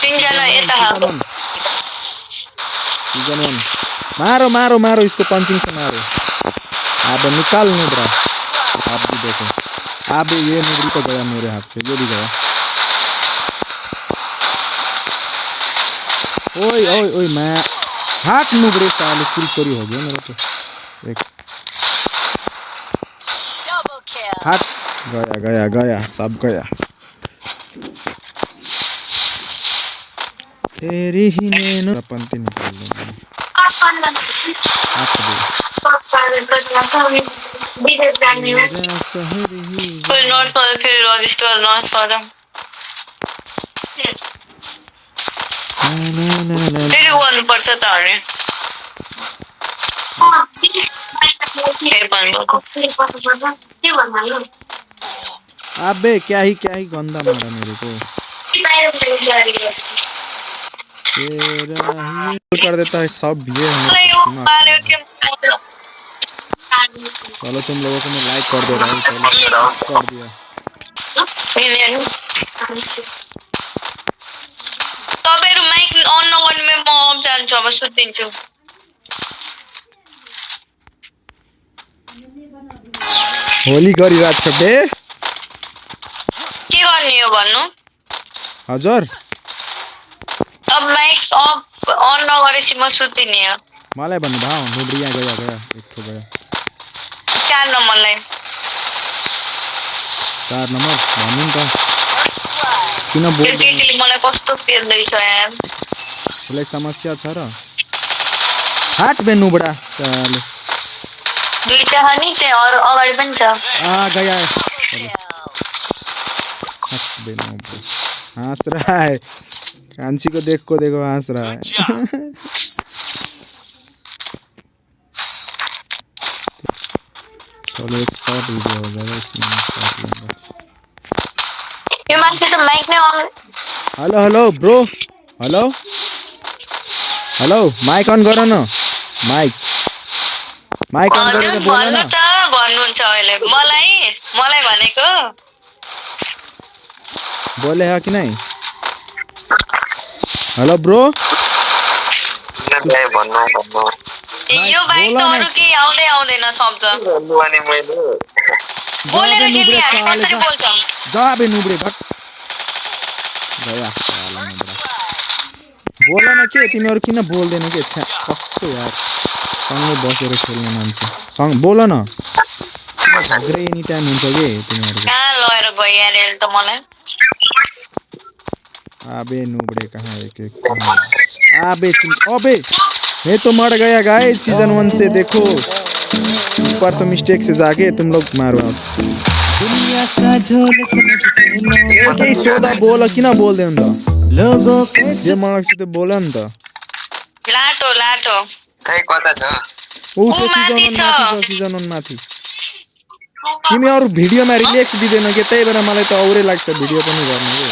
तीनजना यता हाल्नु सीजन 1 मारो मारो मारो इसको पंचिंग से मारो अब निकाल नुब्रा आप भी देखो अब ये नुब्री तो गया मेरे हाथ से ये भी गया ओए ओए ओए मैं हाथ नुब्रे साले किल चोरी हो गया मेरे को एक हाथ गया गया गया सब गया तेरी ही नैनो पंक्ति निकाल लो not for the register not for them फेरि गर्नु पर्छ त अरे अबे क्या ही गंदा मारा मेरे को तेरा ही कर देता है सब ये चलो तुम लोगों को मैं लाइक कर दे रहा हूँ कर दिया तपाईहरु माइक अन नगर्नुमै म अफ जान्छु अब सुतिन्छु होली गरिराछ छ बे के गर्ने हो भन्नु हजुर अब माइक अफ अन नगरेपछि म सुतिने हो मलाई भन्नु भाउ नुब्रिया गया एक ठो गया 4 नम्बरलाई 4 नम्बर भन्नु त किन बोल केटीले मलाई कस्तो पेर्दैछ यार उसलाई समस्या छ र हाट बे नुबडा चले दुईटा छ नि त्यहाँ अरु अगाडि पनि छ गया हाट बे नुबडा हंस रहा है कांची को देखो हंस रहा है चलो एक शॉर्ट वीडियो हो जाएगा इसमें शॉर्ट लूंगा यो मान्छे त माइक नै अन hello hello bro hello hello mike अन गर न माइक अन गरेर बोल न त भन्नुहुन्छ अहिले मलाई भनेको बोले है कि नहीं हेलो ब्रो भन्नु यो बाइक त अरु के आउँदैन शब्द बोल्ने मैले बोलेर खेल्ने हामी कसरी बोल्छौं जाबे नुब्रे भट गया साला नुब्रा बोल न के तिमीहरु किन बोल्दैन के कस्तो यार सँगै बसेर खेल्ने मान्छे सँग बोल न झगडा एनी टाइम हुन्छ के तिमीहरु कहाँ लएर गयो यार एल त मलाई अबे नुब्रे कहाँ एक अबे ये तो मर गया गाइस सीजन 1 से देखो ऊपर तो मिस्टेक से जाके तुम लोग मारो दुनिया का झोल समझ के सोदा बोल कि ना बोल दे न लोगों के जे मलाई से त बोल न त लाटो खै कता छ उ सीजन 1 माथि तिमी अरु भिडियोमा रिल्याक्स दिदैन के त्यही भएर मलाई त औरै लाग्छ भिडियो पनि गर्न के